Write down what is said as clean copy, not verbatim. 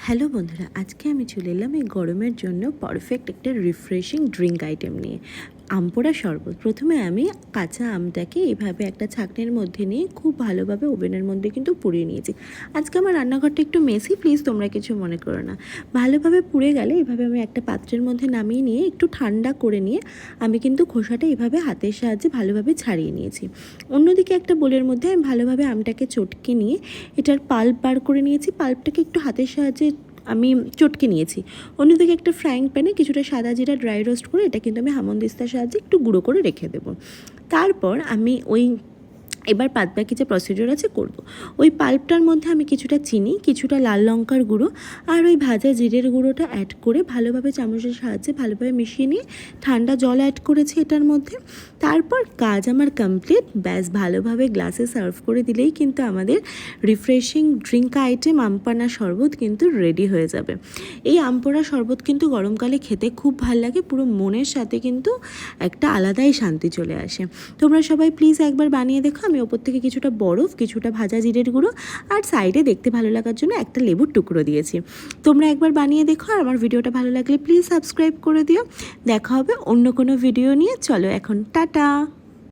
Hello বন্ধুরা, আজকে আমি চলে এলাম এই গরমের জন্য পারফেক্ট একটা রিফ্রেশিং ড্রিঙ্ক আইটেম নিয়ে, আম পোড়া শরবত। প্রথমে আমি কাঁচা আমটাকে এইভাবে একটা ছাঁকনির মধ্যে নিয়ে খুব ভালোভাবে ওভেনের মধ্যে কিন্তু পুড়িয়ে নিয়েছি। আজকে আমার রান্নাঘরটা একটু মেসি, প্লিজ তোমরা কিছু মনে করো না। ভালোভাবে পুড়ে গেলে এভাবে আমি একটা পাত্রের মধ্যে নামিয়ে নিয়ে একটু ঠান্ডা করে নিয়ে আমি কিন্তু খোসাটা এইভাবে হাতের সাহায্যে ভালোভাবে ছাড়িয়ে নিয়েছি। অন্যদিকে একটা বোলের মধ্যে আমি ভালোভাবে আমটাকে চটকে নিয়ে এটার পাল্প বার করে নিয়েছি। পাল্পটাকে একটু হাতের সাহায্যে আমি চটকে নিয়েছি। অন্যদিকে একটা ফ্রাইং প্যানে কিছুটা সাদা জিরা ড্রাই রোস্ট করে এটা কিন্তু আমি হামনদিস্তার সাহায্যে একটু গুঁড়ো করে রেখে দেবো। তারপর আমি এবার বাদ বাকি যে প্রসিডিওর আছে করব। ওই পাল্পটার মধ্যে আমি কিছুটা চিনি, কিছুটা লাল লঙ্কার গুঁড়ো আর ওই ভাজা জিরের গুঁড়োটা অ্যাড করে ভালোভাবে চামচের সাহায্যে ভালোভাবে মিশিয়ে নিয়ে ঠান্ডা জল অ্যাড করেছি এটার মধ্যে। তারপর কাজ আমার কমপ্লিট। ব্যাস ভালোভাবে গ্লাসে সার্ভ করে দিলেই কিন্তু আমাদের রিফ্রেশিং ড্রিঙ্ক আইটেম আমপানা শরবত কিন্তু রেডি হয়ে যাবে। এই আমপোড়া শরবত কিন্তু গরমকালে খেতে খুব ভালো লাগে, পুরো মনের সাথে কিন্তু একটা আলাদাই শান্তি চলে আসে। তোমরা সবাই প্লিজ একবার বানিয়ে দেখো। আমি ওপর থেকে কিছুটা বরফ, কিছুটা ভাজা জিরের গুঁড়ো আর সাইডে দেখতে ভালো লাগার জন্য একটা লেবুর টুকরো দিয়েছি। তোমরা একবার বানিয়ে দেখো, আর আমার ভিডিওটা ভালো লাগলে প্লিজ সাবস্ক্রাইব করে দিও। দেখা হবে অন্য কোনো ভিডিও নিয়ে। চলো এখন টাটা।